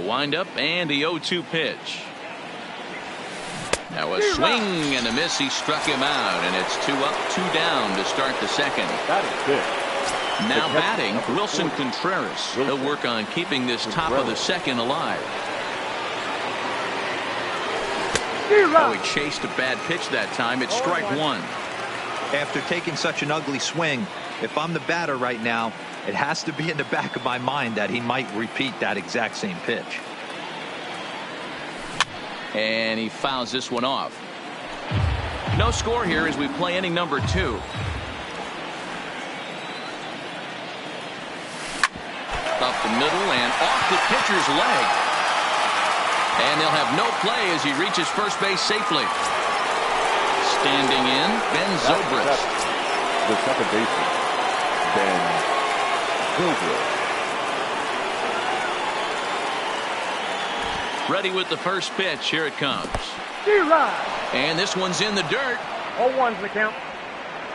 windup and the 0-2 pitch. Now a swing and a miss. He struck him out, and it's 2 up, 2 down to start the second. That is good. Now batting, Wilson Contreras. He'll work on keeping this top of the second alive. Oh, he chased a bad pitch that time. It's strike one. After taking such an ugly swing, if I'm the batter right now, it has to be in the back of my mind that he might repeat that exact same pitch. And he fouls this one off. No score here as we play inning number 2. Up the middle and off the pitcher's leg. And they'll have no play as he reaches first base safely. Standing in, Ben Zobrist. The second baseman, Ben Zobrist. Ready with the first pitch. Here it comes. And this one's in the dirt. 0-1's the count.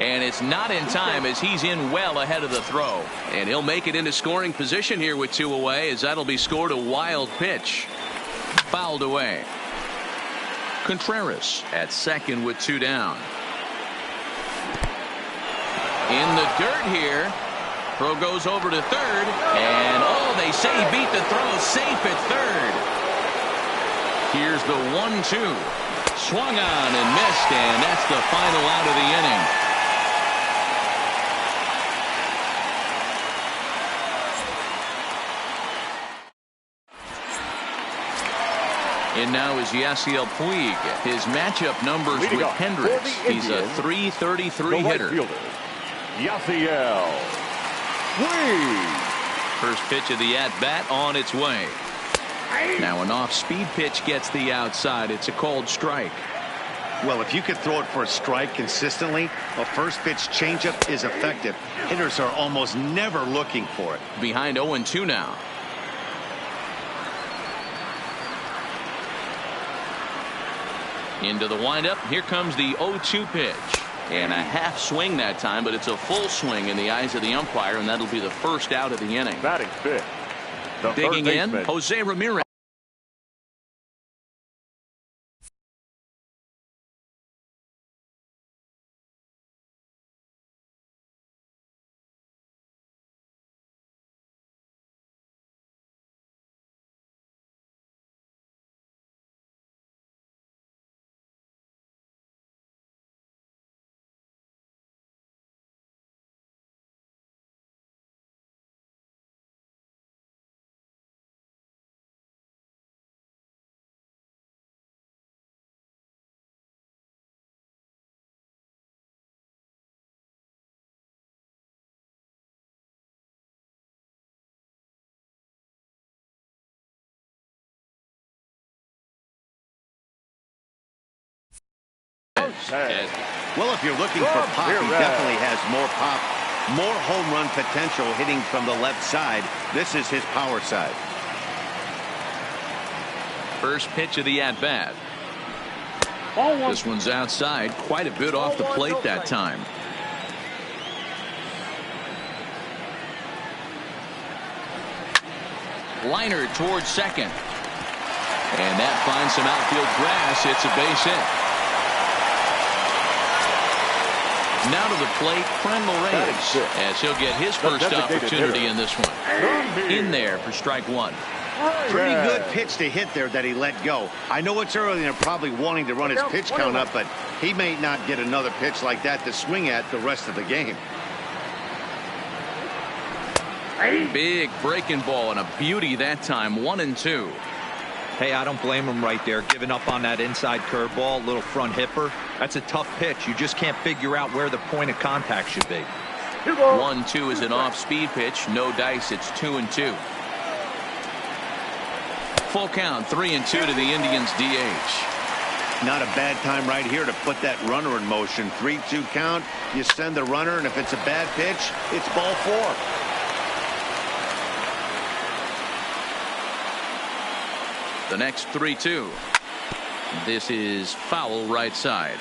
And it's not in time as he's in well ahead of the throw. And he'll make it into scoring position here with 2 away as that'll be scored a wild pitch. Fouled away. Contreras at second with 2 down. In the dirt here. Throw goes over to third. And they say he beat the throw safe at third. Here's the 1-2. Swung on and missed, and that's the final out of the inning. And now is Yasiel Puig. His matchup numbers with Hendricks. He's a .333 hitter. Yasiel Puig. First pitch of the at-bat on its way. Now an off-speed pitch gets the outside. It's a called strike. Well, if you could throw it for a strike consistently, a first pitch changeup is effective. Hitters are almost never looking for it. Behind 0-2 now. Into the windup. Here comes the 0-2 pitch. And a half swing that time, but it's a full swing in the eyes of the umpire, and that'll be the first out of the inning. Batting fifth. Digging in, Jose Ramirez. Well, if you're looking for pop, he definitely has more pop, more home run potential hitting from the left side. This is his power side. First pitch of the at-bat. This one's outside, quite a bit off the plate that time. Liner towards second. And that finds some outfield grass. It's a base hit. Now to the plate, Franmil Reyes, as he'll get his first opportunity in this one. In there for strike one. Pretty good pitch to hit there that he let go. I know it's early and they're probably wanting to run his pitch count up, but he may not get another pitch like that to swing at the rest of the game. Big breaking ball and a beauty that time. 1-2. Hey, I don't blame him right there, giving up on that inside curveball, little front hipper. That's a tough pitch. You just can't figure out where the point of contact should be. 1-2 is an off-speed pitch. No dice. It's 2-2. Full count. 3-2 to the Indians DH. Not a bad time right here to put that runner in motion. 3-2 count. You send the runner, and if it's a bad pitch, it's ball 4. The next 3-2. This is foul right side.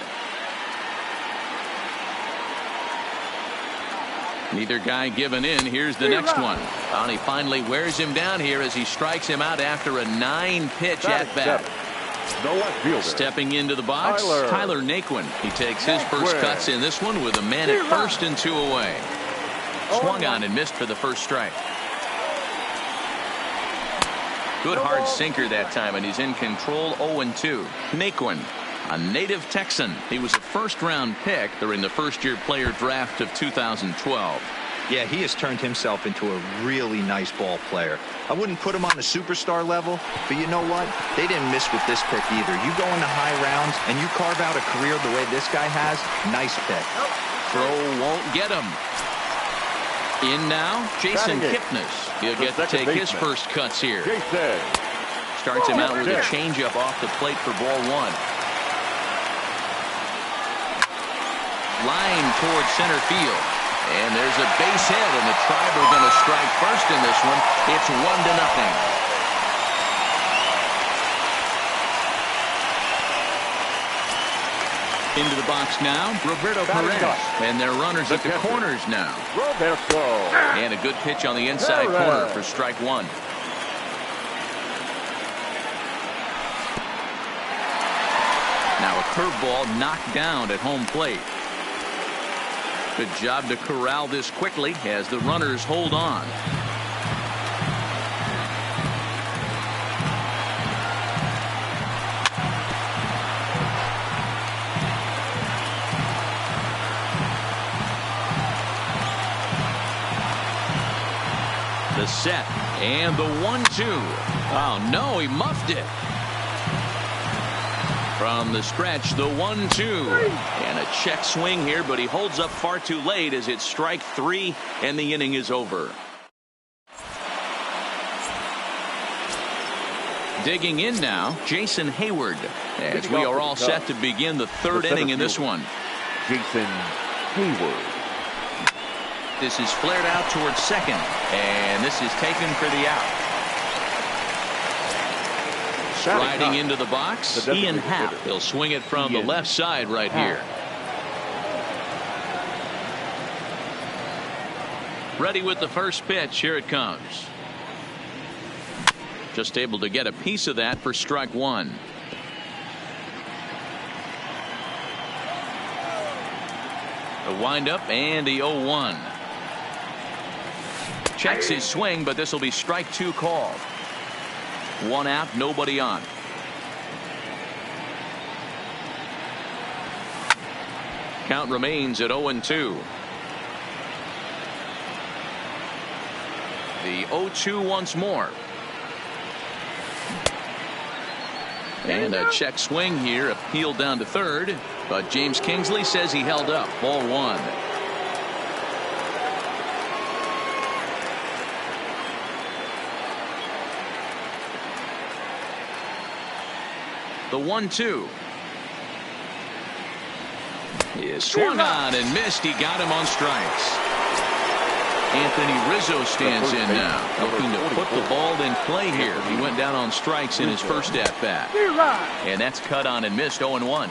Neither guy giving in. Here's the next one. And he finally wears him down here as he strikes him out after a 9-pitch at-bat. The left fielder. Stepping into the box, Tyler Naquin. He takes his first cuts in this one with a man at first and 2 away. Swung on and missed for the first strike. Good hard sinker that time, and he's in control. 0-2. Naquin, a native Texan. He was a first-round pick during the first-year player draft of 2012. Yeah, he has turned himself into a really nice ball player. I wouldn't put him on the superstar level, but you know what? They didn't miss with this pick either. You go into high rounds and you carve out a career the way this guy has, nice pick. Throw won't get him. In now, Jason Kipnis. He'll get to take his first cuts here. Starts him out with a changeup off the plate for ball 1. Line towards center field. And there's a base hit, and the Tribe are going to strike first in this one. It's 1-0. Into the box now, Roberto Perez. And their runners at the corners now. Roberto. And a good pitch on the inside corner for strike 1. Now a curveball knocked down at home plate. Good job to corral this quickly as the runners hold on. The set and the 1-2. Oh no, he muffed it. From the stretch, the 1-2. And a check swing here, but he holds up far too late as it's strike 3 and the inning is over. Digging in now, Jason Hayward, as we are all set to begin the third inning in this one. Jason Hayward. This is flared out towards second, and this is taken for the out. Riding into the box, Ian Happ. He'll swing it from the left side right here. Ready with the first pitch. Here it comes. Just able to get a piece of that for strike 1. The windup and the 0-1. Checks his swing, but this will be strike 2 called. 1 out, nobody on. Count remains at 0-2. The 0-2 once more. And a check swing here, appealed down to third, but James Kingsley says he held up. Ball 1. The 1-2 is swung on and missed. He got him on strikes. Anthony Rizzo stands in now, looking to put the ball in play here. He went down on strikes in his first at bat, and that's cut on and missed. 0-1.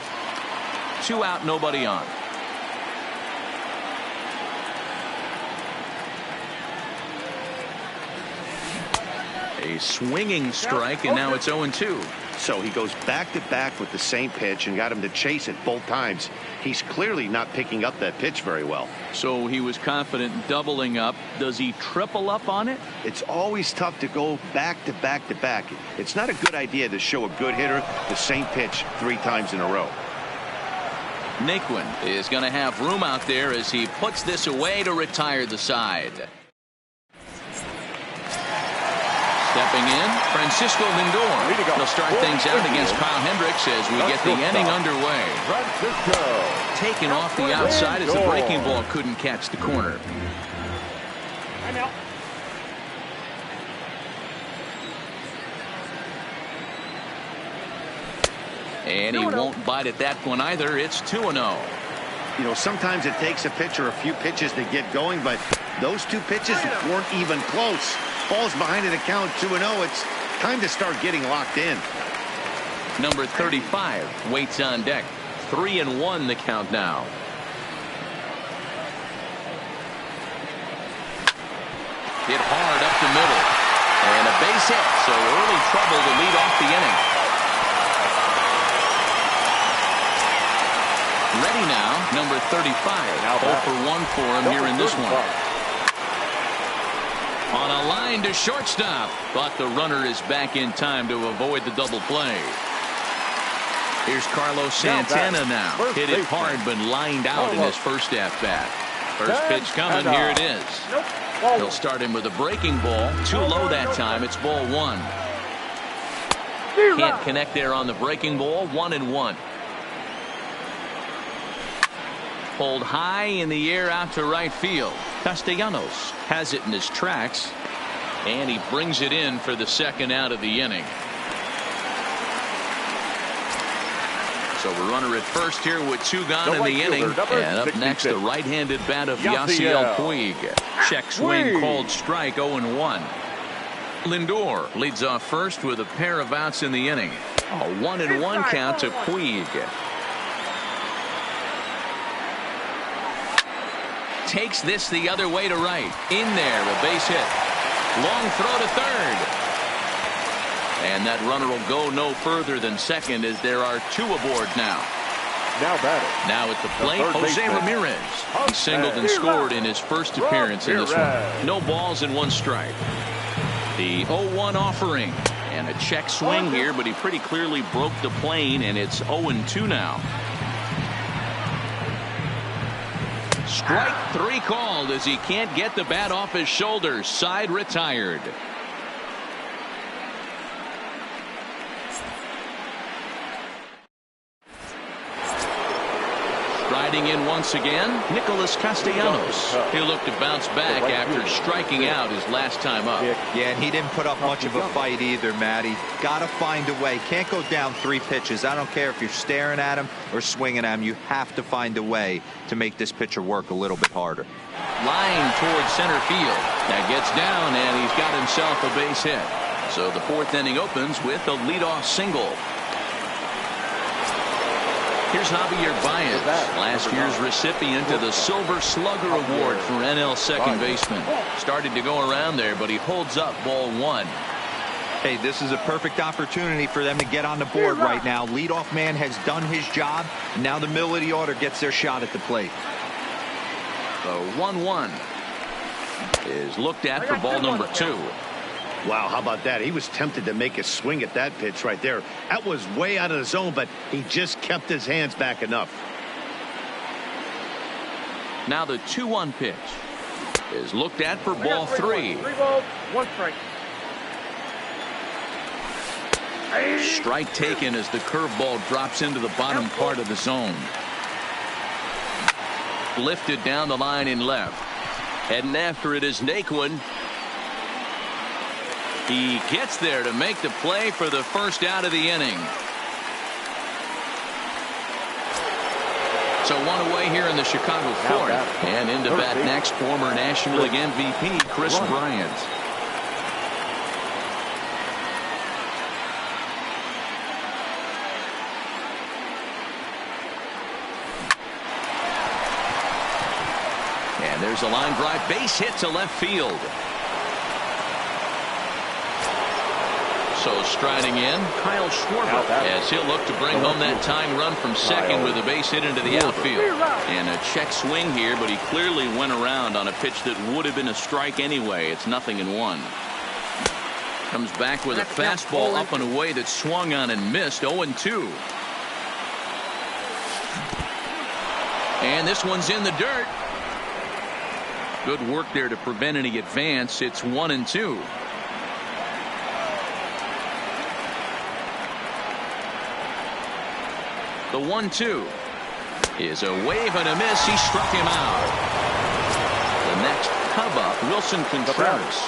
2 out, nobody on. A swinging strike, and now it's 0-2. So he goes back-to-back with the same pitch and got him to chase it both times. He's clearly not picking up that pitch very well. So he was confident doubling up. Does he triple up on it? It's always tough to go back-to-back-to-back. It's not a good idea to show a good hitter the same pitch 3 times in a row. Naquin is going to have room out there as he puts this away to retire the side. Stepping in, Francisco Lindor. He'll start things out against Kyle Hendricks as we get the inning underway. Taken off the outside as the breaking ball couldn't catch the corner. And he won't bite at that one either. It's 2-0. You know, sometimes it takes a pitcher a few pitches to get going, but those 2 pitches weren't even close. Falls behind at a count 2-0. It's time to start getting locked in. Number 35 waits on deck. 3-1 the count now. Hit hard up the middle. And a base hit, so early trouble to lead off the inning. Ready now, number 35. 0 for 1 for him here in this one. On a line to shortstop, but the runner is back in time to avoid the double play. Here's Carlos Santana now. Hit it hard, but lined out in his first at-bat. First pitch coming, here it is. He'll start him with a breaking ball. Too low that time, it's ball 1. Can't connect there on the breaking ball, 1-1. Pulled high in the air out to right field. Castellanos has it in his tracks, and he brings it in for the second out of the inning. So a runner at first here with 2 gone in the inning. And up next, the right-handed bat of Yasiel Puig. Check swing called strike, 0-1. Lindor leads off first with a pair of outs in the inning. A 1-1 count to Puig. Takes this the other way to right. In there, a base hit. Long throw to third. And that runner will go no further than second as there are 2 aboard now. Now at the plate, Jose Ramirez. He singled and scored in his first appearance in this one. No balls and 1 strike. The 0-1 offering. And a check swing here, but he pretty clearly broke the plane, and it's 0-2 now. Strike 3 called as he can't get the bat off his shoulders. Side retired. Striding in once again, Nicholas Castellanos. He'll look to bounce back after striking out his last time up. Yeah, and he didn't put up much of a fight either, Matty. Got to find a way. Can't go down 3 pitches. I don't care if you're staring at him or swinging at him. You have to find a way to make this pitcher work a little bit harder. Line towards center field. That gets down, and he's got himself a base hit. So the 4th inning opens with a leadoff single. Here's Javier Baez, last year's recipient of the Silver Slugger Award for NL second baseman. Started to go around there, but he holds up ball 1. Hey, this is a perfect opportunity for them to get on the board right now. Leadoff man has done his job. Now the middle of the order gets their shot at the plate. The 1-1 is looked at for ball number 2. Wow, how about that? He was tempted to make a swing at that pitch right there. That was way out of the zone, but he just kept his hands back enough. Now the 2-1 pitch is looked at for ball 3. 3 balls, 1 strike. Strike taken as the curveball drops into the bottom part of the zone. Lifted down the line in left. Heading after it is Naquin. He gets there to make the play for the first out of the inning. So 1 away here in the Chicago 4th. And into bat next, former National League MVP Chris Bryant. And there's a line drive, base hit to left field. So striding in, Kyle Schwarber, as he'll look to bring home that tying run from second with a base hit into the outfield. And a check swing here, but he clearly went around on a pitch that would have been a strike anyway. It's 0-1. Comes back with a fastball up and away that swung on and missed. 0-2. And this one's in the dirt. Good work there to prevent any advance. It's 1-2. The 1-2 is a wave and a miss. He struck him out. The next come up, Wilson Contreras.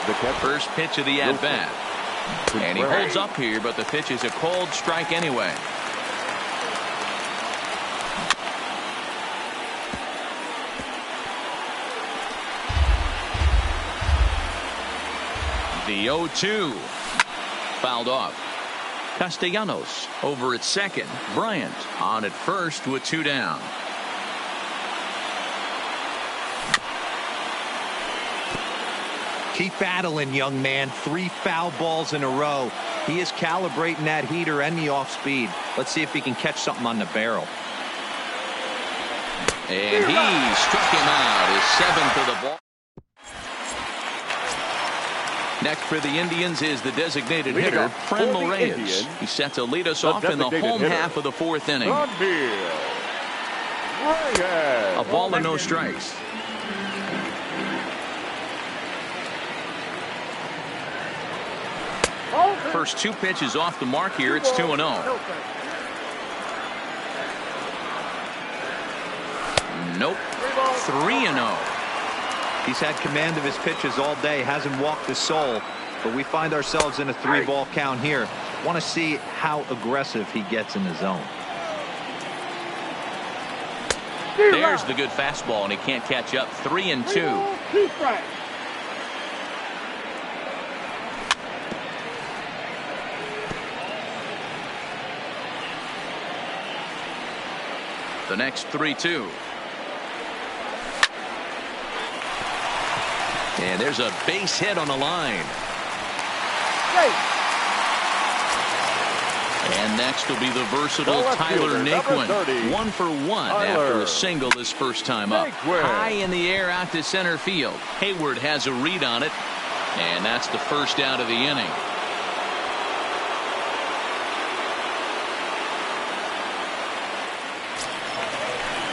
The first pitch of the at-bat. And he holds up here, but the pitch is a cold strike anyway. The 0-2 fouled off. Castellanos over at second. Bryant on at first with 2 down. Keep battling, young man. 3 foul balls in a row. He is calibrating that heater and the off speed. Let's see if he can catch something on the barrel. And he struck him out. His 7th of the ball. Next for the Indians is the designated hitter, Franmil Reyes. He's set to lead us off in the home half of the 4th inning. A ball and no strikes. First 2 pitches off the mark here. It's 2-0. Nope. 3-0. He's had command of his pitches all day, hasn't walked a soul, but we find ourselves in a 3-ball count here. Want to see how aggressive he gets in the zone. There's the good fastball, and he can't catch up. 3-2. The next 3-2. And there's a base hit on the line. And next will be the versatile Tyler Naquin. 1 for 1 after a single his first time up. High in the air out to center field. Hayward has a read on it. And that's the first out of the inning.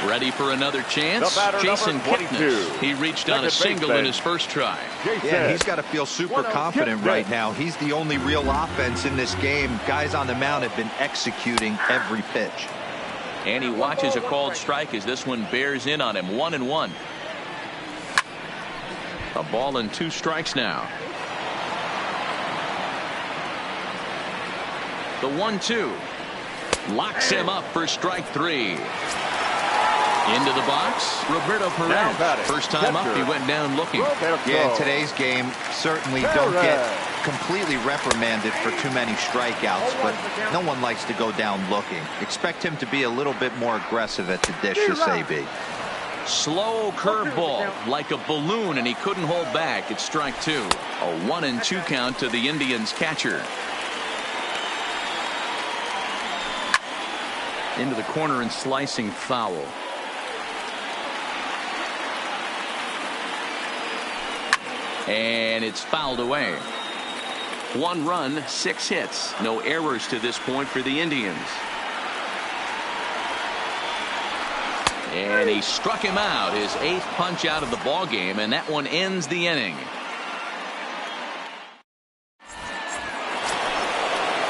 Ready for another chance? Jason Kipnis. He reached on a single in his first try. Yeah, he's got to feel super confident right now. He's the only real offense in this game. Guys on the mound have been executing every pitch. And he watches a called strike as this one bears in on him. 1-1. A ball and 2 strikes now. The 1-2 locks him up for strike 3. Into the box, Roberto Perez. First time up, he went down looking. Yeah, in today's game, certainly don't get completely reprimanded for too many strikeouts, but no one likes to go down looking. Expect him to be a little bit more aggressive at the dish this AB. Slow curveball, like a balloon, and he couldn't hold back. It's strike 2. A 1-2 count to the Indians catcher. Into the corner and slicing foul. And it's fouled away. 1 run, 6 hits. No errors to this point for the Indians. And he struck him out. His 8th punch out of the ball game, and that one ends the inning.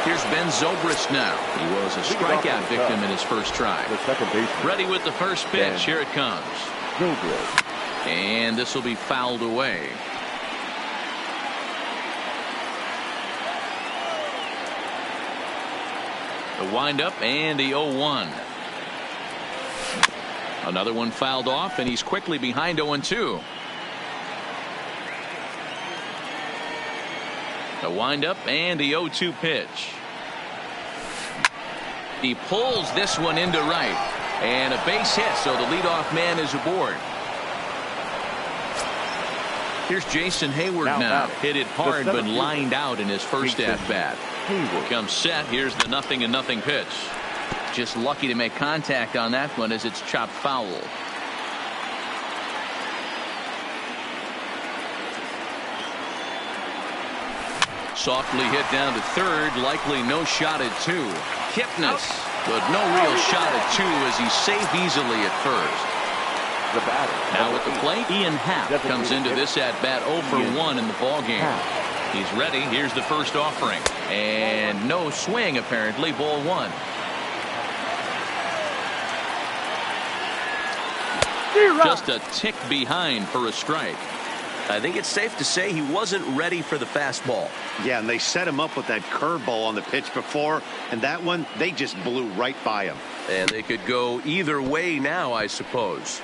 Here's Ben Zobrist now. He was a strikeout victim in his first try. Ready with the first pitch. Here it comes. And this will be fouled away. The windup and the 0-1. Another one fouled off, and he's quickly behind 0-2. The windup and the 0-2 pitch. He pulls this one into right, and a base hit, so the leadoff man is aboard. Here's Jason Hayward now. Hit it hard, but lined out in his first at-bat. Comes set. Here's the 0-0 pitch. Just lucky to make contact on that one as it's chopped foul. Softly hit down to third. Likely no shot at 2. Kipnis, but no real shot at 2 as he's safe easily at first. Now at the plate, Ian Happ comes into this at-bat 0 for 1 in the ballgame. He's ready. Here's the first offering. And no swing, apparently. Ball 1. Just a tick behind for a strike. I think it's safe to say he wasn't ready for the fastball. Yeah, and they set him up with that curveball on the pitch before, and that one, they just blew right by him. And they could go either way now, I suppose.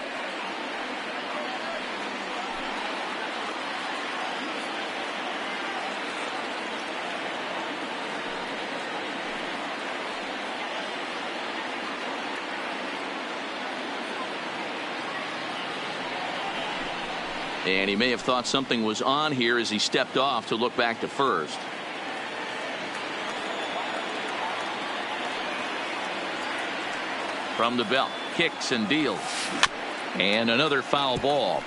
And he may have thought something was on here as he stepped off to look back to first. From the belt, kicks and deals. And another foul ball.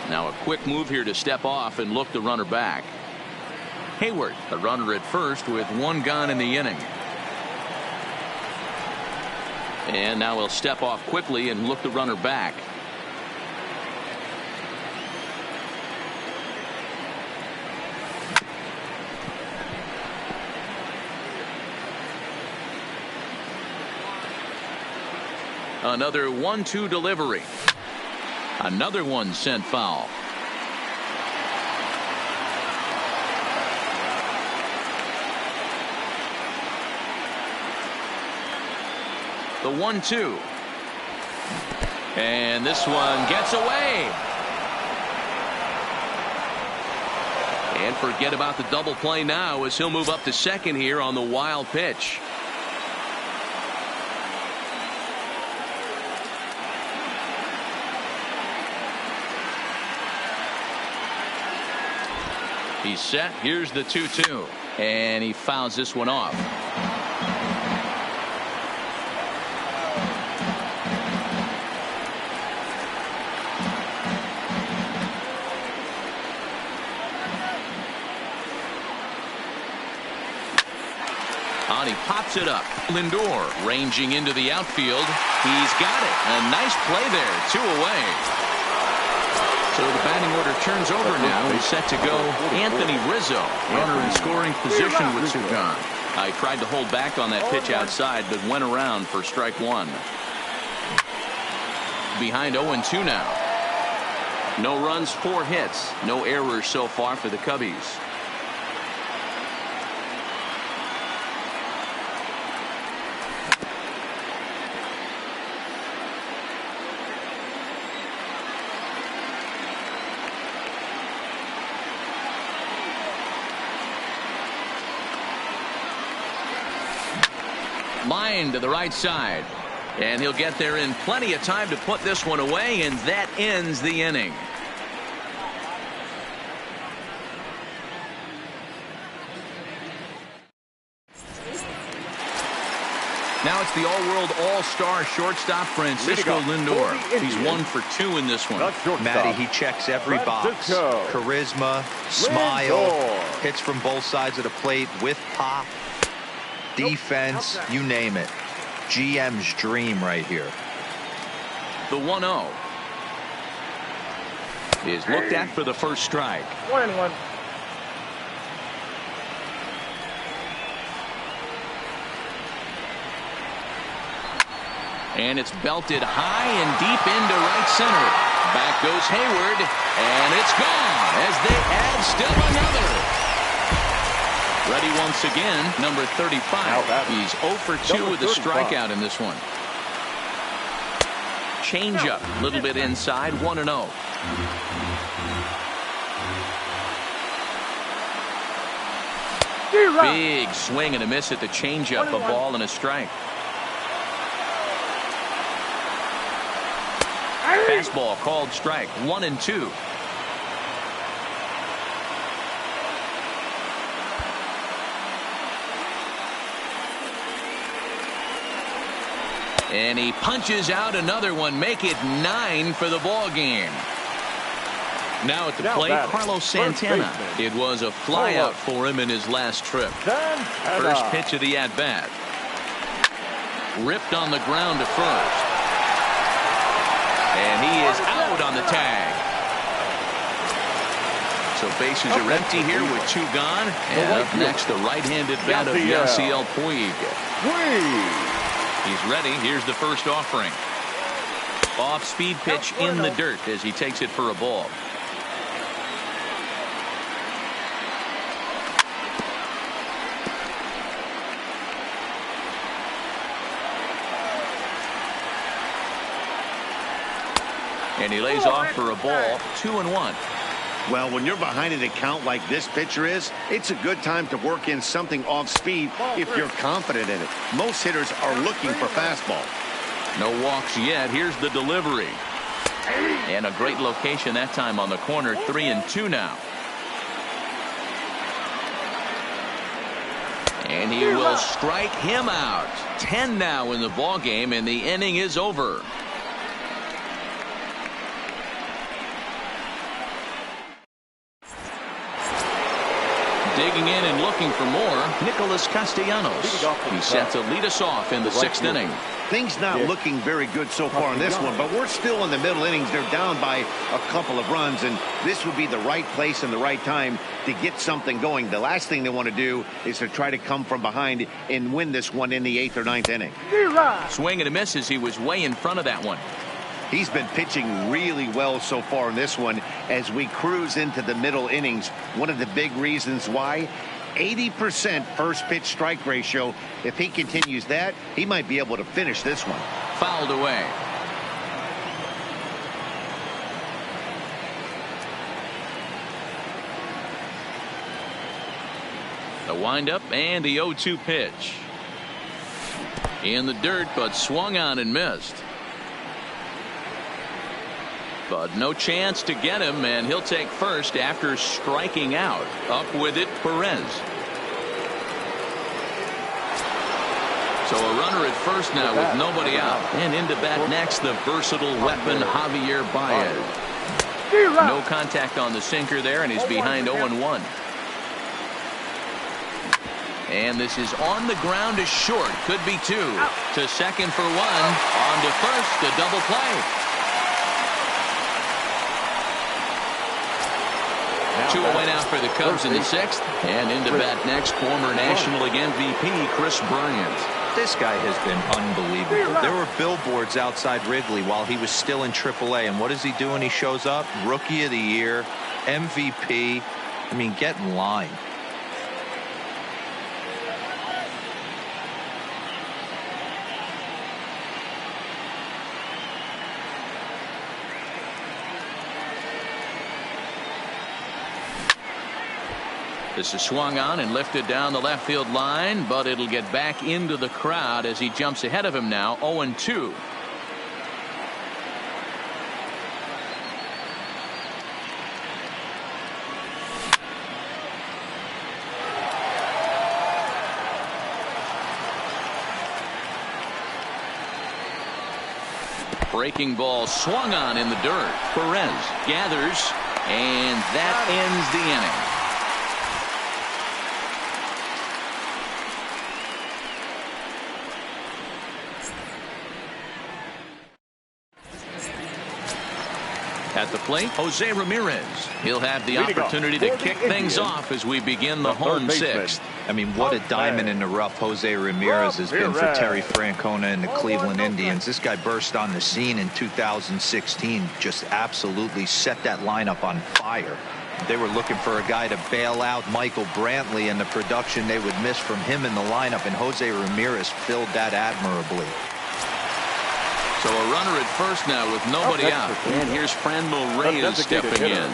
Now a quick move here to step off and look the runner back. Hayward, the runner at first with one gone in the inning. And now he'll step off quickly and look the runner back. Another 1-2 delivery. Another one sent foul. The 1-2. And this one gets away. And forget about the double play now as he'll move up to second here on the wild pitch. He's set. Here's the 2-2. And he fouls this one off. On he pops it up. Lindor ranging into the outfield. He's got it. A nice play there. 2 away. So the batting order turns over now. He's set to go Anthony Rizzo. Runner in scoring position with 2 gone. I tried to hold back on that pitch outside, but went around for strike 1. Behind 0-2 now. No runs, 4 hits. No errors so far for the Cubbies. Line to the right side. And he'll get there in plenty of time to put this one away, and that ends the inning. Now it's the all-world all-star shortstop Francisco Lindor. He's 1 for 2 in this one. Matty, he checks every box. Charisma, smile, hits from both sides of the plate with pop. Defense, you name it. GM's dream right here. The 1-0 is looked at for the first strike. 1-1. And it's belted high and deep into right center. Back goes Hayward, and it's gone as they add still another. Ready once again, number 35. He's 0 for 2 with a strikeout in this one. Changeup, a little bit inside, 1-0. Big swing and a miss at the changeup, a ball and a strike. Fastball called strike, 1-2. And he punches out another one, make it 9 for the ball game. Now at the plate, Carlos Santana. It was a flyout for him in his last trip. First pitch of the at-bat. Ripped on the ground to first. And he is out on the tag. So bases are empty here with 2 gone. And up next, the right-handed bat of Yasiel Puig. He's ready. Here's the first offering. Off-speed pitch in the dirt as he takes it for a ball. And he lays off for a ball, 2-1. Well, when you're behind an account like this pitcher is, it's a good time to work in something off speed if you're confident in it. Most hitters are looking for fastball. No walks yet. Here's the delivery. And a great location that time on the corner. 3-2 now. And he will strike him out. 10 now in the ball game, and the inning is over. Digging in and looking for more, Nicholas Castellanos. He's set to lead us off in the 6th inning. Things not looking very good so far in this one, but we're still in the middle innings. They're down by a couple of runs, and this would be the right place and the right time to get something going. The last thing they want to do is to try to come from behind and win this one in the 8th or 9th inning. Swing and a miss as he was way in front of that one. He's been pitching really well so far in this one as we cruise into the middle innings. One of the big reasons why, 80% first pitch strike ratio. If he continues that, he might be able to finish this one. Fouled away. The windup and the 0-2 pitch. In the dirt, but swung on and missed. But no chance to get him, and he'll take first after striking out. Up with it, Perez. So a runner at first now with nobody out. And into bat next, the versatile weapon, Javier Baez. No contact on the sinker there, and he's behind 0-1. And this is on the ground is short. Could be 2. To second for 1. On to first, a double play. 2 away now for the Cubs in the 6th. And into bat next, former National League MVP Chris Bryant. This guy has been unbelievable. There were billboards outside Wrigley while he was still in AAA. And what is he doing? He shows up, Rookie of the Year, MVP. I mean, get in line. This is swung on and lifted down the left field line, but it'll get back into the crowd as he jumps ahead of him now. 0-2. Breaking ball swung on in the dirt. Perez gathers, and that ends the inning. At the plate, Jose Ramirez. He'll have the opportunity to kick things off as we begin the home 6th. I mean, what a diamond in the rough Jose Ramirez has been for Terry Francona and the Cleveland Indians. This guy burst on the scene in 2016, just absolutely set that lineup on fire. They were looking for a guy to bail out Michael Brantley and the production they would miss from him in the lineup, and Jose Ramirez filled that admirably. So a runner at first now with nobody out. And here's Franmil Reyes stepping in.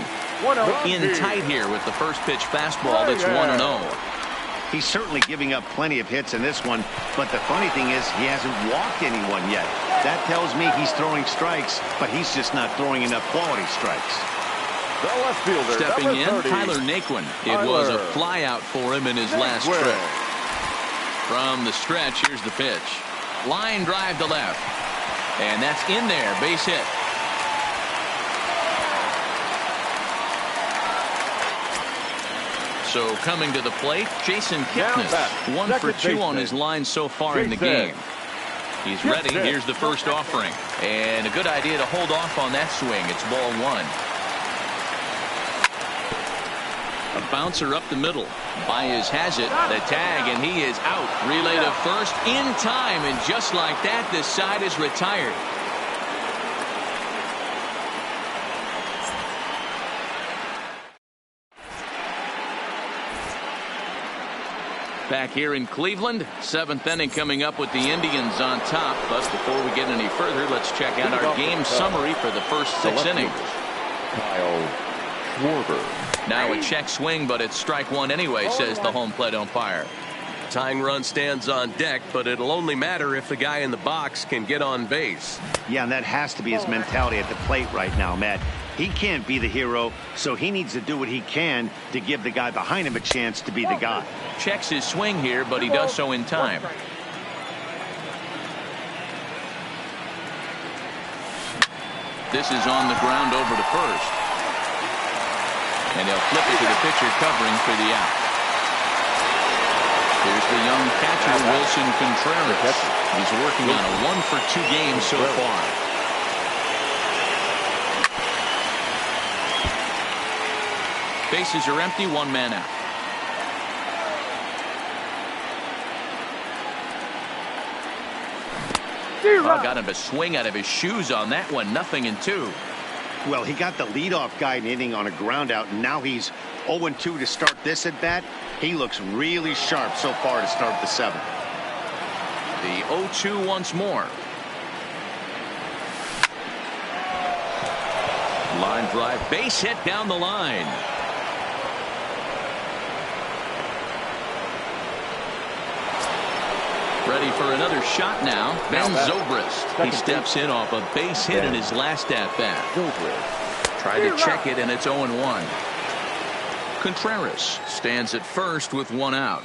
In tight here with the first pitch fastball that's 1-0. He's certainly giving up plenty of hits in this one, but the funny thing is he hasn't walked anyone yet. That tells me he's throwing strikes, but he's just not throwing enough quality strikes. Stepping in, Tyler Naquin. It was a fly out for him in his last trip. From the stretch, here's the pitch. Line drive to left. And that's in there, base hit. So coming to the plate, Jason Kipnis. 1 for 2 on his line so far in the game. He's ready. Here's the first offering. And a good idea to hold off on that swing. It's ball 1. A bouncer up the middle. Baez has it. The tag, and he is out. Relay to first in time, and just like that, this side is retired. Back here in Cleveland, 7th inning coming up with the Indians on top. But before we get any further, let's check out our game summary for the first 6 innings. Kyle Schwarber. Now a check swing, but it's strike one anyway, says the home plate umpire. Tying run stands on deck, but it'll only matter if the guy in the box can get on base. Yeah, and that has to be his mentality at the plate right now, Matt. He can't be the hero, so he needs to do what he can to give the guy behind him a chance to be the guy. Checks his swing here, but he does so in time. This is on the ground over to first. And he'll flip it to the pitcher covering for the out. Here's the young catcher, Wilson Contreras. He's working on a 1-for-2 game so far. Bases are empty, one man out. Got him a swing out of his shoes on that one. 0-2. Well, he got the leadoff guy hitting on a ground out, and now he's 0-2 to start this at bat. He looks really sharp so far to start the seventh. The 0-2 once more. Line drive, base hit down the line. Ready for another shot now. Ben Zobrist. He steps in off a base hit in his last at-bat. Tried to check it, and it's 0-1. Contreras stands at first with one out.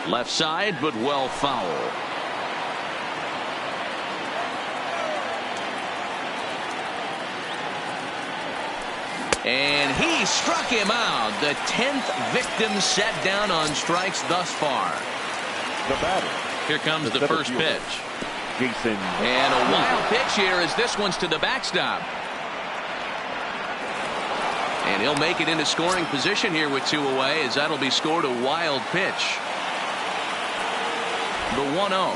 Left side, but well foul. And he struck him out. The 10th victim set down on strikes thus far. The batter. Here comes the first pitch. Jason. And a wild pitch here as this one's to the backstop. And he'll make it into scoring position here with 2 away, as that'll be scored a wild pitch. The 1-0.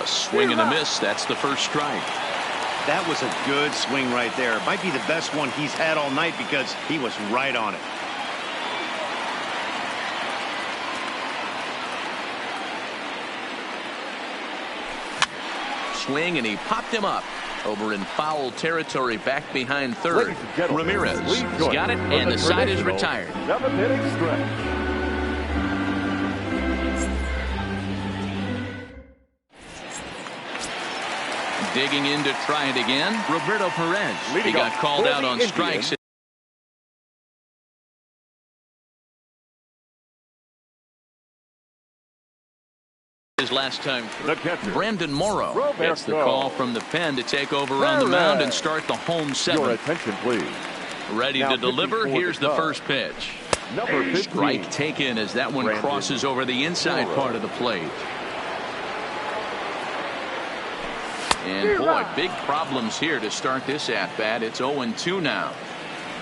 A swing and a miss. That's the first strike. That was a good swing right there. Might be the best one he's had all night because he was right on it. Swing, and he popped him up over in foul territory back behind third. Ramirez has got it, and the side is retired. 7th-inning stretch. Digging in to try it again, Roberto Perez. He got called out on strikes his last time. Brandon Morrow gets the call from the pen to take over on the mound and start the home seventh. Your attention, please. Ready to deliver. Here's the first pitch. Number Strike taken as that one crosses over the inside part of the plate. And boy, big problems here to start this at-bat. It's 0-2 now.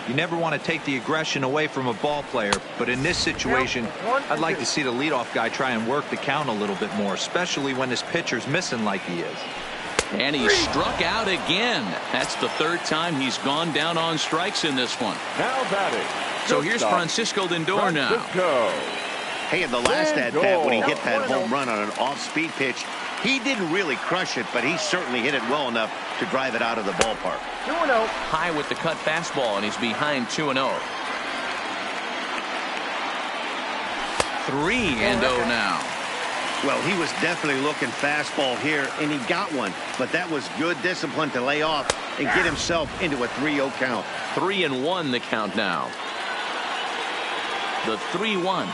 You never want to take the aggression away from a ball player, but in this situation, I'd like to see the leadoff guy try and work the count a little bit more, especially when his pitcher's missing like he is. And he struck out again. That's the third time he's gone down on strikes in this one. Now batting. So here's Francisco Lindor now. Hey, in the last at-bat when he hit that home run on an off-speed pitch, he didn't really crush it, but he certainly hit it well enough to drive it out of the ballpark. 2-0. High with the cut fastball, and he's behind 2-0. 3-0 now. Well, he was definitely looking fastball here, and he got one. But that was good discipline to lay off and get himself into a 3-0 count. 3-1 the count now. The 3-1.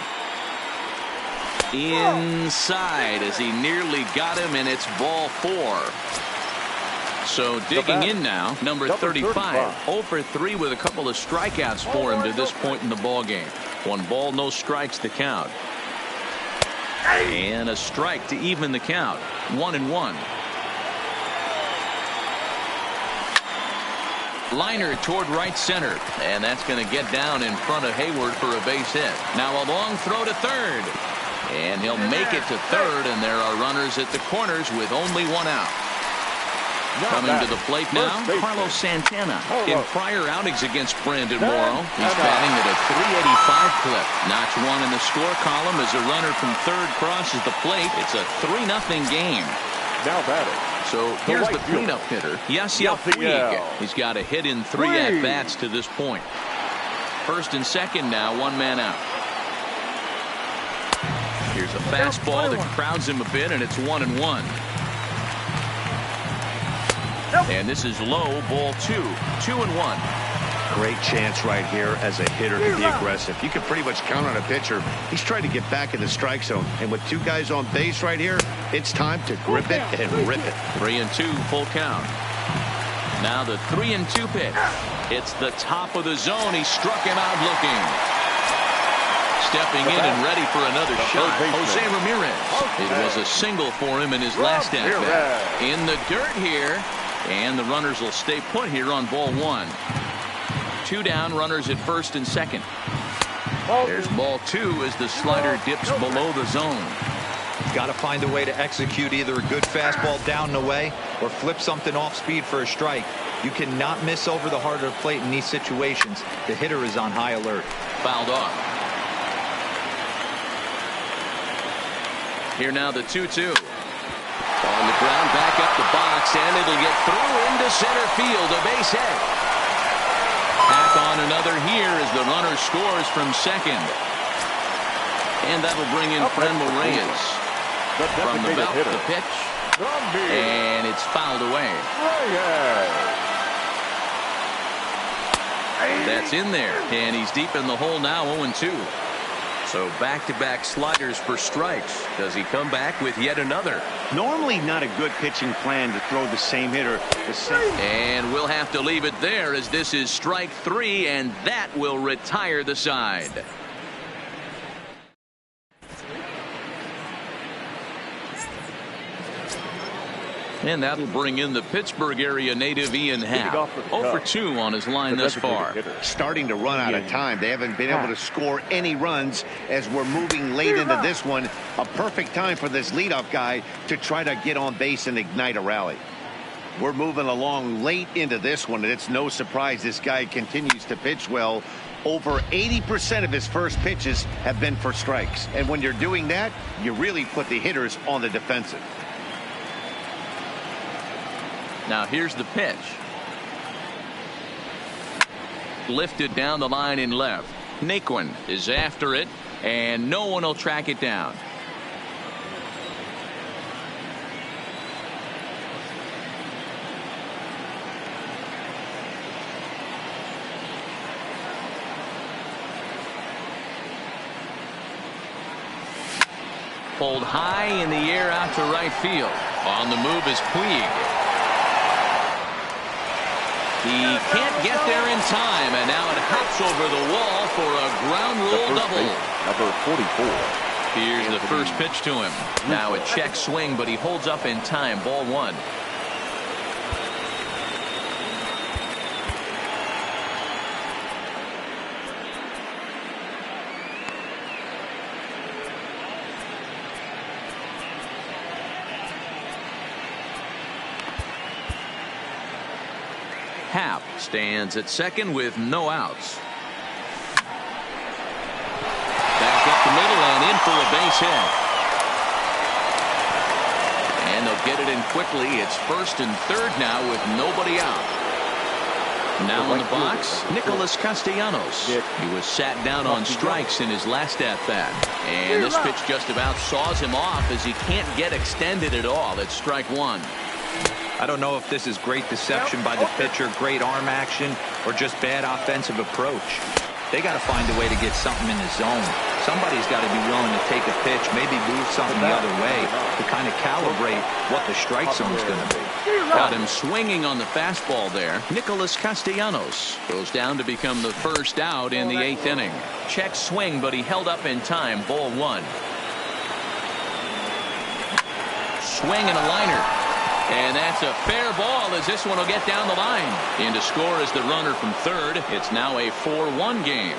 Inside as he nearly got him, and it's ball 4. So digging in now, number 35. 0 for 3 with a couple of strikeouts for him to this point in the ball game. 1 ball, no strikes to count. And a strike to even the count. 1-1. Liner toward right center, and that's going to get down in front of Hayward for a base hit. Now a long throw to third, and he'll make it to third, and there are runners at the corners with only 1 out. Coming to the plate now, Carlos Santana. In prior outings against Brandon Morrow, he's batting at a .385 clip. Notch 1 in the score column as a runner from third crosses the plate. It's a 3-0 game. Now batting. So here's the right fielder. cleanup hitter, Yasiel Puig. Yasiel. He's got a hit in 3 Puig. at-bats to this point. First and second now, 1 man out. Here's a fastball that crowds him a bit, and it's 1-1. And this is low, ball 2. 2-1. Great chance right here as a hitter to be aggressive. You can pretty much count on a pitcher. He's trying to get back in the strike zone. And with 2 guys on base right here, it's time to grip it and rip it. 3-2, full count. Now the 3-2 pitch. It's the top of the zone. He struck him out looking. Stepping in and ready for another shot, Jose Ramirez. It was a single for him in his last at-bat. In the dirt here, and the runners will stay put here on ball 1. 2 down, runners at first and second. There's ball 2 as the slider dips below the zone. Got to find a way to execute either a good fastball down and away or flip something off speed for a strike. You cannot miss over the heart of the plate in these situations. The hitter is on high alert. Fouled off. Here now the 2-2. On the ground, back up the box, and it'll get through into center field, a base hit. Tack on another here as the runner scores from second. And that'll bring in Franmil Reyes. From the belt, the pitch, and it's fouled away. That's in there, and he's deep in the hole now, 0-2. So back-to-back sliders for strikes. Does he come back with yet another? Normally not a good pitching plan to throw the same hitter. And we'll have to leave it there as this is strike 3, and that will retire the side. And that'll bring in the Pittsburgh area native Ian Happ. 0-for-2 on his line thus far. Starting to run out of time. They haven't been able to score any runs as we're moving late into this one. A perfect time for this leadoff guy to try to get on base and ignite a rally. We're moving along late into this one, and it's no surprise this guy continues to pitch well. Over 80% of his first pitches have been for strikes. And when you're doing that, you really put the hitters on the defensive. Now here's the pitch. Lifted down the line in left. Naquin is after it, and no one will track it down. Pulled high in the air out to right field. On the move is Puig. He can't get there in time, and now it hops over the wall for a ground rule double. Number 44. Here's the first pitch to him. Now a check swing, but he holds up in time. Ball 1. Happ stands at second with no outs. Back up the middle and in for a base hit. And they'll get it in quickly. It's first and third now with nobody out. Now in the box, Nicholas Castellanos. He was sat down on strikes in his last at-bat. And this pitch just about saws him off as he can't get extended at all. It's strike 1. I don't know if this is great deception by the pitcher, great arm action, or just bad offensive approach. They got to find a way to get something in the zone. Somebody's got to be willing to take a pitch, maybe move something the other way to kind of calibrate what the strike zone's going to be. Got him swinging on the fastball there. Nicholas Castellanos goes down to become the first out in the 8th inning. Check swing, but he held up in time. Ball 1. Swing and a liner. And that's a fair ball as this one will get down the line. In to score is the runner from third. It's now a 4-1 game.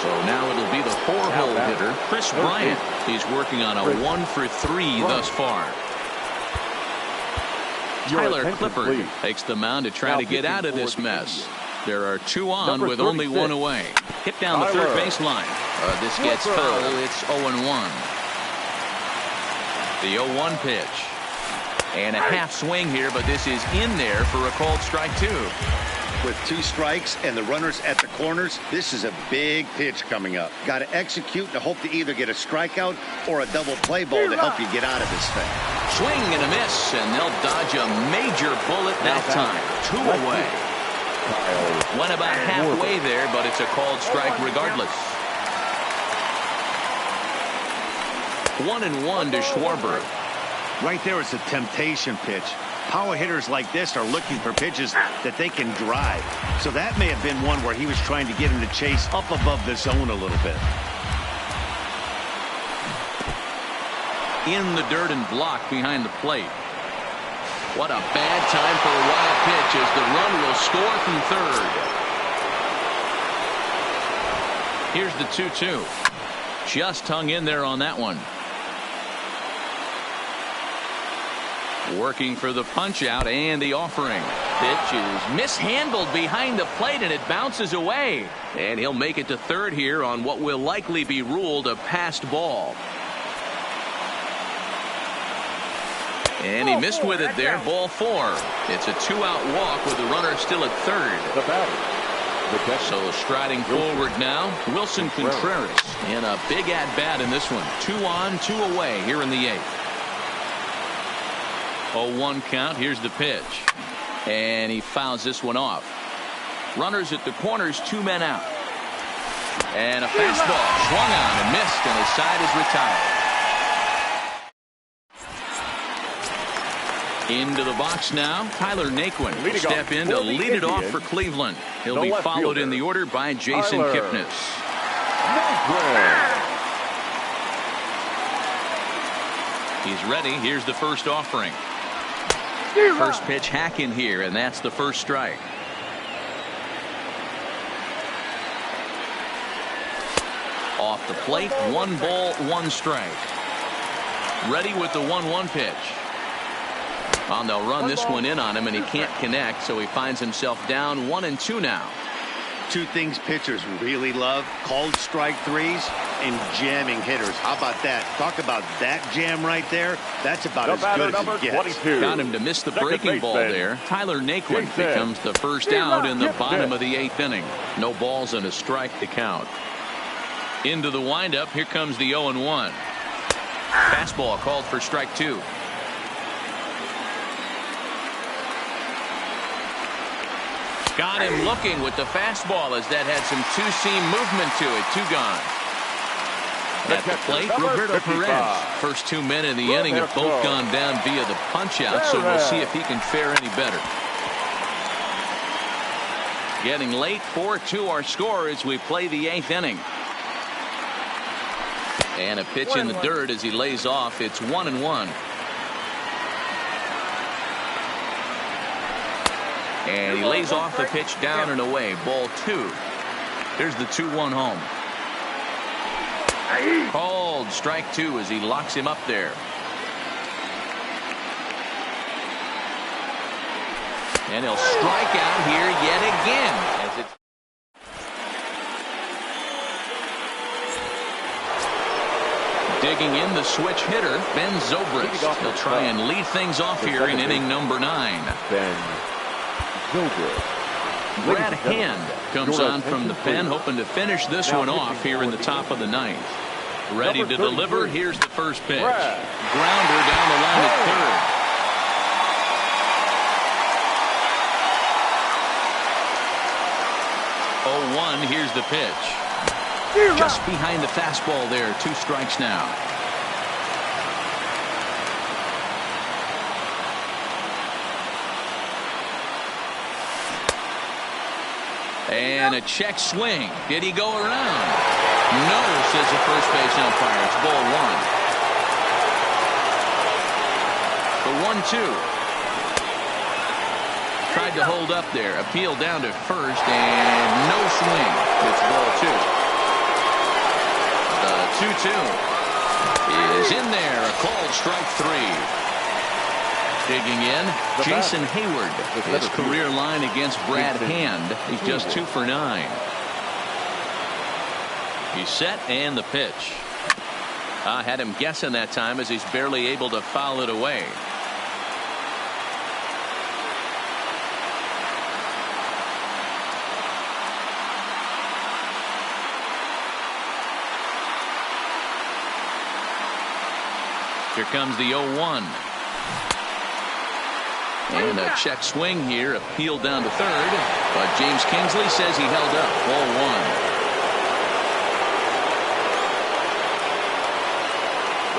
So now it'll be the 4-hole hitter, Chris Bryant. He's working on a 1-for-3 thus far. Tyler Clifford takes the mound to try to get out of this mess. There are 2 on with only 1 away. Hit down the third baseline. This gets foul. It's 0-1. The 0-1 pitch. And a half swing here, but this is in there for a called strike 2. With 2 strikes and the runners at the corners, this is a big pitch coming up. Got to execute and hope to either get a strikeout or a double play ball to help you get out of this thing. Swing and a miss, and they'll dodge a major bullet that time. 2 away. Went about halfway there, but it's a called strike regardless. 1-1 to Schwarber. Right there is a temptation pitch. Power hitters like this are looking for pitches that they can drive. So that may have been one where he was trying to get him to chase up above the zone a little bit. In the dirt and blocked behind the plate. What a bad time for a wild pitch as the run will score from third. Here's the 2-2. Just hung in there on that one. Working for the punch out and the offering. Pitch is mishandled behind the plate and it bounces away. And he'll make it to third here on what will likely be ruled a passed ball. And he missed with it there. Ball 4. It's a 2-out walk with the runner still at third. The batter. So striding forward now, Wilson Contreras in a big at-bat in this one. 2 on, 2 away here in the 8th. 0-1 count. Here's the pitch. And he fouls this one off. Runners at the corners, 2 men out. And a fastball swung on and missed, and his side is retired. Into the box now, Tyler Naquin will step in to lead it off for Cleveland. He'll be followed in the order by Jason Kipnis. He's ready. Here's the first offering. First pitch hack in here, and that's the first strike. Off the plate, 1 ball, 1 strike. Ready with the 1-1 pitch. Well, they'll run this one in on him, and he can't connect, so he finds himself down 1-2 now. 2 things pitchers really love: called strike 3s and jamming hitters. How about that? Talk about that jam right there. That's about as good as it gets. 22. Got him to miss the breaking ball there. Tyler Naquin becomes the first out in the bottom of the 8th inning. No balls and a strike to count. Into the windup. Here comes the 0-1. Fastball called for strike 2. Got him looking with the fastball as that had some 2-seam movement to it. 2 gone. At the plate, Roberto Perez. First 2 men in the inning have both gone down via the punch out, so we'll see if he can fare any better. Getting late, 4-2 our score as we play the 8th inning. And a pitch in the dirt as he lays off. It's 1-1. And he lays off the pitch down and away. Ball 2. Here's the 2-1 home. Called strike 2 as he locks him up there. And he'll strike out here yet again. As it's digging in the switch hitter, Ben Zobrist. He'll try and lead things off here in inning number 9. Ben Brad Hand comes on from the pen, hoping to finish this one off here in the top of the 9th. Ready to deliver. Here's the first pitch. Grounder down the line at third. Oh, 1. Here's the pitch. Just behind the fastball there. 2 strikes now. And a check swing. Did he go around? No, says the first base umpire. It's ball 1. The 1-2. Tried to hold up there. Appeal down to first, and no swing. It's ball 2. The 2-2 is in there. A called strike 3. Digging in, Jason Hayward. His career line against Brad Hand. He's just 2 for 9. He's set, and the pitch. Had him guessing that time as he's barely able to foul it away. Here comes the 0-1. And a check swing here, appealed down to third. But James Kingsley says he held up. Ball 1.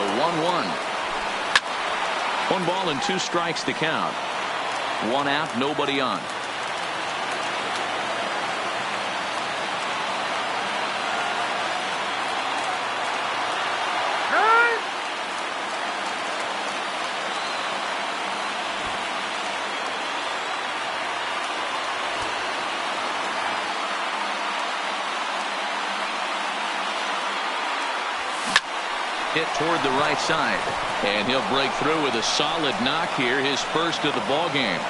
The 1-1. 1 ball and 2 strikes to count. 1 out, nobody on. Hit toward the right side, and he'll break through with a solid knock here, his first of the ball game.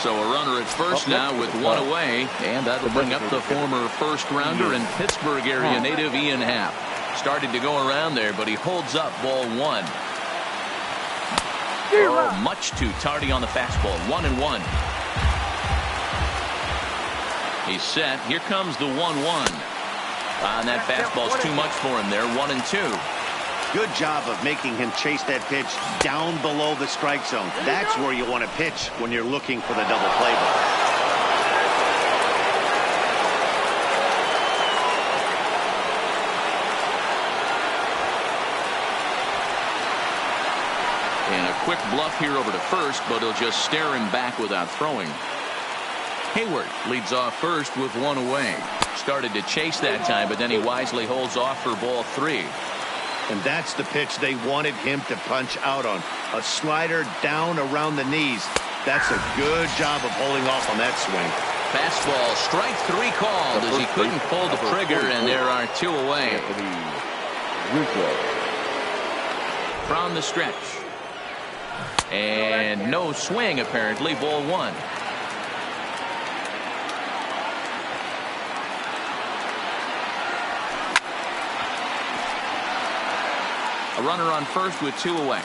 So a runner at first now with 1 away, and that'll bring up the former first rounder and Pittsburgh area native Ian Happ. Started to go around there, but he holds up ball 1. Oh, much too tardy on the fastball. 1-1. He's set. Here comes the 1-1. And that fastball's too much for him there. 1-2. Good job of making him chase that pitch down below the strike zone. That's where you want to pitch when you're looking for the double play ball. And a quick bluff here over to first, but he'll just stare him back without throwing. Hayward leads off first with 1 away. Started to chase that time, but then he wisely holds off for ball 3. And that's the pitch they wanted him to punch out on. A slider down around the knees. That's a good job of holding off on that swing. Fastball, strike 3 called as he couldn't pull the trigger, and there are 2 away. From the stretch. And no swing, apparently. Ball 1. A runner on first with 2 away.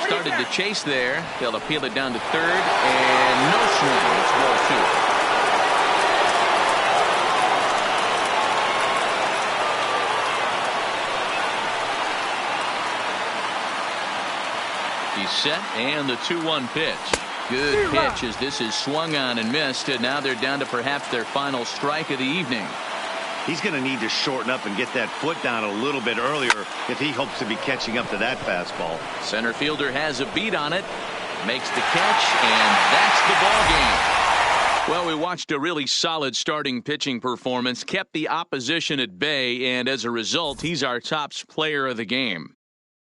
Started to chase there. They'll appeal it down to third, and no swing. It's ball 2. He's set, and the 2-1 pitch. Good pitch as this is swung on and missed, and now they're down to perhaps their final strike of the evening. He's going to need to shorten up and get that foot down a little bit earlier if he hopes to be catching up to that fastball. Center fielder has a beat on it, makes the catch, and that's the ball game. Well, we watched a really solid starting pitching performance, kept the opposition at bay, and as a result, he's our top player of the game.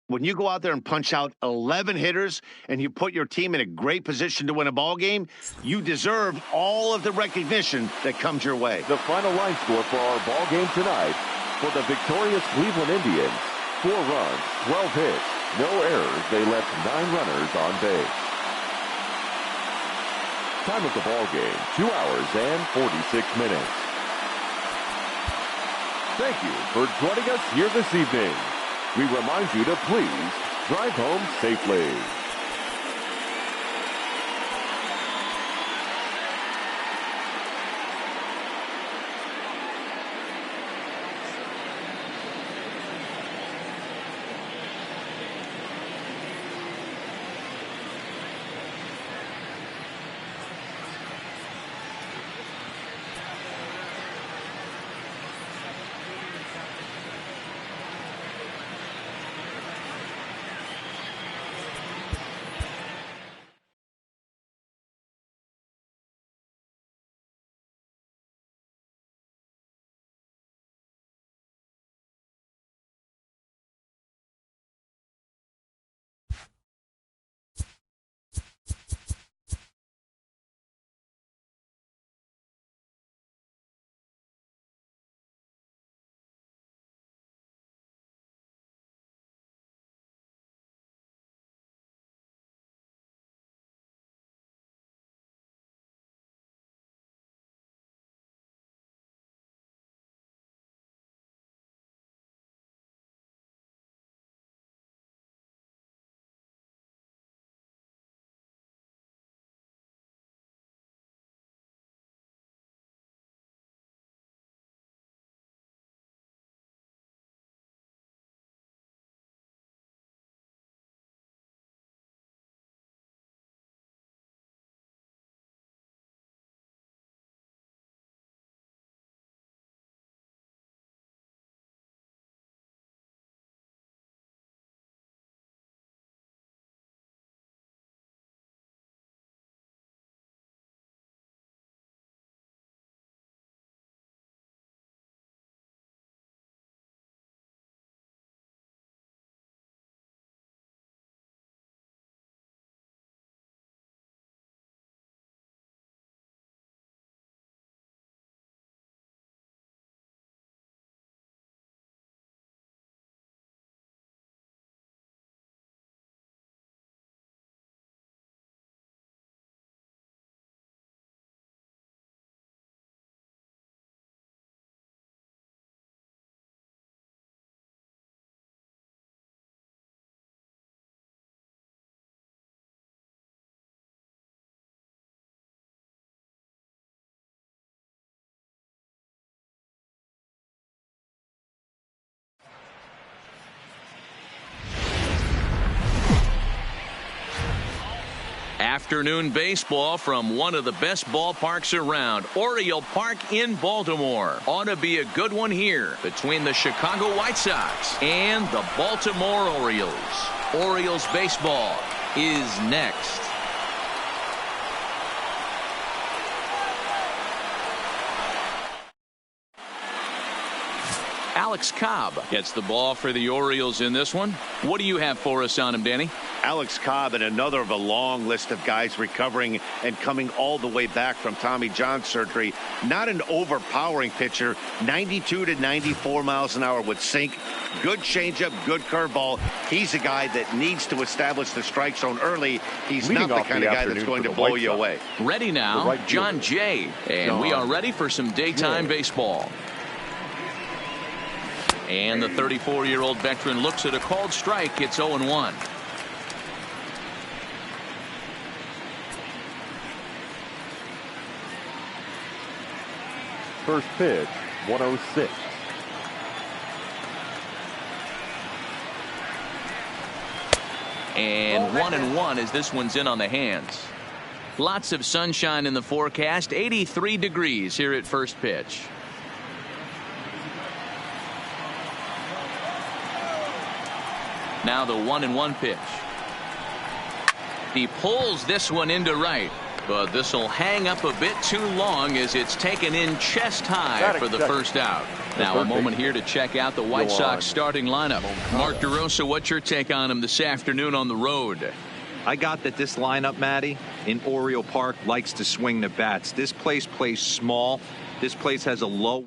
When you go out there and punch out 11 hitters and you put your team in a great position to win a ball game, you deserve all of the recognition that comes your way. The final line score for our ball game tonight: for the victorious Cleveland Indians, 4 runs, 12 hits, no errors. They left 9 runners on base. Time of the ball game: 2 hours and 46 minutes. Thank you for joining us here this evening. We remind you to please drive home safely. Afternoon baseball from one of the best ballparks around, Oriole Park in Baltimore. Ought to be a good one here between the Chicago White Sox and the Baltimore Orioles. Orioles baseball is next. Alex Cobb gets the ball for the Orioles in this one. What do you have for us on him, Danny? Alex Cobb and another of a long list of guys recovering and coming all the way back from Tommy John surgery. Not an overpowering pitcher. 92 to 94 miles an hour with sink. Good changeup, good curveball. He's a guy that needs to establish the strike zone early. He's not the kind of guy that's going to blow you away. Ready now, John Jay. And we are ready for some daytime baseball. And the 34-year-old veteran looks at a called strike. It's 0-1. First pitch, 106. And 1-1 as this one's in on the hands. Lots of sunshine in the forecast. 83 degrees here at first pitch. Now the 1-1 pitch. He pulls this one into right, but this will hang up a bit too long as it's taken in chest high for the first out. Now a moment here to check out the White Sox starting lineup. Mark DeRosa, what's your take on him this afternoon on the road? I got that this lineup, Matty, in Oriole Park likes to swing the bats. This place plays small. This place has a low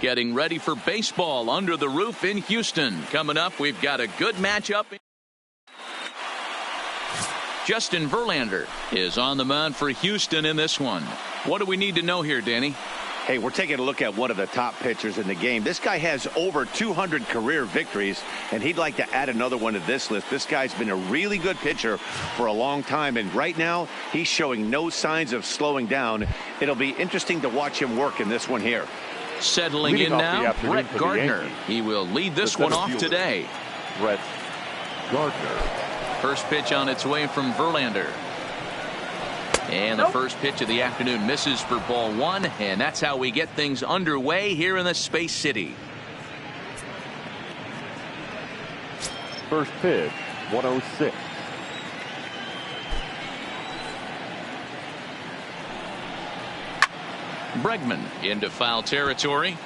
Getting ready for baseball under the roof in Houston. Coming up, we've got a good matchup. Justin Verlander is on the mound for Houston in this one. What do we need to know here, Danny? Hey, we're taking a look at one of the top pitchers in the game. This guy has over 200 career victories, and he'd like to add another one to this list. This guy's been a really good pitcher for a long time, and right now he's showing no signs of slowing down. It'll be interesting to watch him work in this one here. Settling in now, Brett Gardner. He will lead this one off today. Brett Gardner. First pitch on its way from Verlander. And the first pitch of the afternoon misses for ball one, and that's how we get things underway here in the Space City. First pitch, 106. Bregman into foul territory.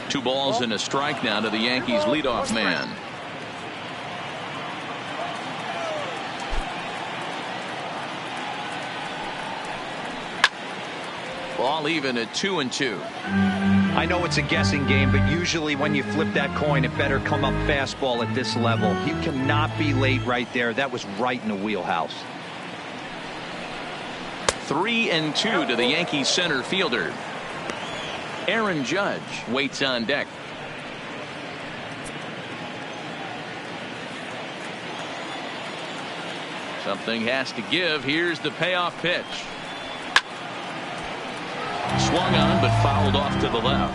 Two balls and a strike now to the Yankees leadoff man. Ball even at 2-2. I know it's a guessing game, but usually when you flip that coin, it better come up fastball at this level. You cannot be late right there. That was right in the wheelhouse. 3-2 to the Yankees center fielder. Aaron Judge waits on deck. Something has to give. Here's the payoff pitch. Swung on but fouled off to the left.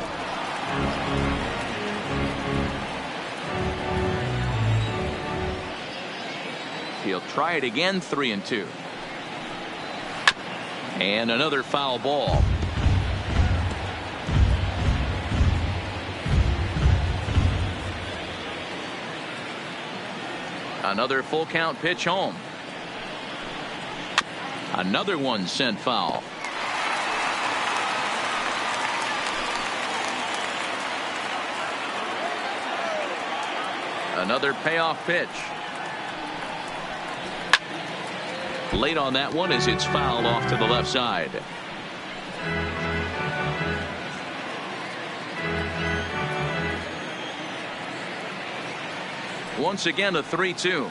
He'll try it again. 3-2. And another foul ball. Another full count pitch home. Another one sent foul. Another payoff pitch. Late on that one as it's fouled off to the left side. Once again a 3-2.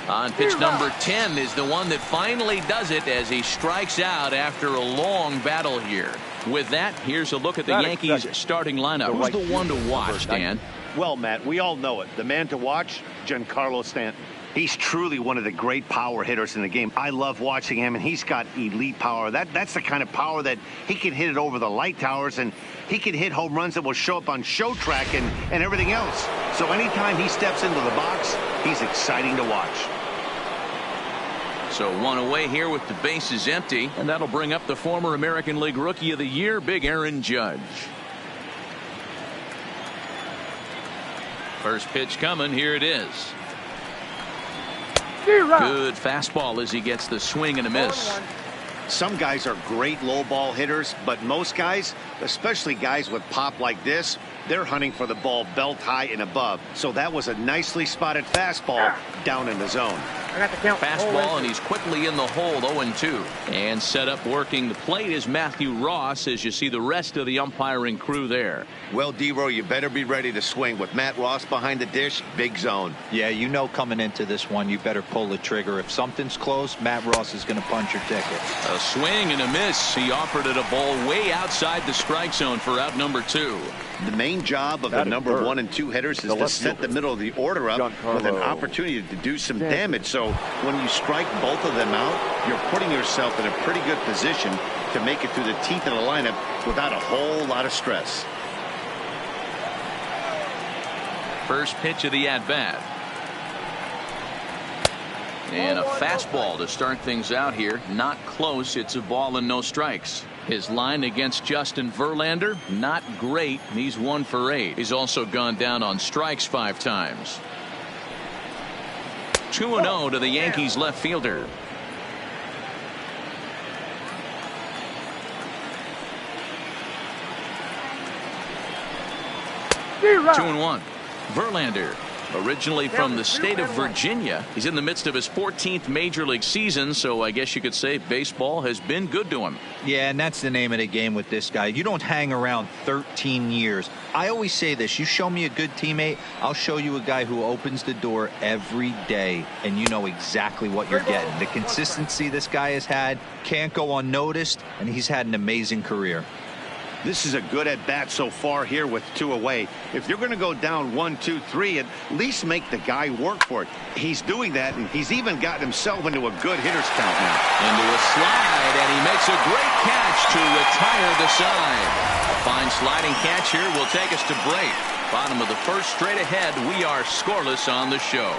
On pitch number 10 is the one that finally does it as he strikes out after a long battle here. With that, here's a look at the Yankees starting lineup. Who's the one to watch, Dan? Well, Matt, we all know it. The man to watch, Giancarlo Stanton. He's truly one of the great power hitters in the game. I love watching him, and he's got elite power. That's the kind of power that he can hit it over the light towers, and he can hit home runs that will show up on show track and everything else. So anytime he steps into the box, he's exciting to watch. So one away here with the bases empty, and that'll bring up the former American League Rookie of the Year, Big Aaron Judge. First pitch coming. Here it is. Good fastball as he gets the swing and a miss. Some guys are great low ball hitters, but most guys, especially guys with pop like this, they're hunting for the ball belt high and above. So that was a nicely spotted fastball down in the zone. Fastball, and he's quickly in the hole. 0-2. And set up working the plate is Matthew Ross as you see the rest of the umpiring crew there. Well, D-Row, you better be ready to swing. With Matt Ross behind the dish, big zone. Yeah, you know coming into this one, you better pull the trigger. If something's close, Matt Ross is going to punch your ticket. A swing and a miss. He offered it a ball way outside the strike zone for out number 2. The main job of the number 1 and 2 hitters is to set the middle of the order up with an opportunity to do some damage. So when you strike both of them out, you're putting yourself in a pretty good position to make it through the teeth of the lineup without a whole lot of stress. First pitch of the at-bat. And a fastball to start things out here. Not close. It's a ball and no strikes. His line against Justin Verlander, not great. He's 1 for 8. He's also gone down on strikes 5 times. 2-0 to the Yankees left fielder. Two and 1. Verlander, originally from the state of Virginia. He's in the midst of his 14th major league season, so I guess you could say baseball has been good to him. Yeah, and that's the name of the game with this guy. You don't hang around 13 years. I always say this, you show me a good teammate, I'll show you a guy who opens the door every day, and you know exactly what you're getting. The consistency this guy has had can't go unnoticed, and he's had an amazing career. This is a good at-bat so far here with 2 away. If you're going to go down 1, 2, 3, at least make the guy work for it. He's doing that, and he's even gotten himself into a good hitter's count now. Into a slide, and he makes a great catch to retire the side. A fine sliding catch here will take us to break. Bottom of the first, straight ahead. We are scoreless on the show.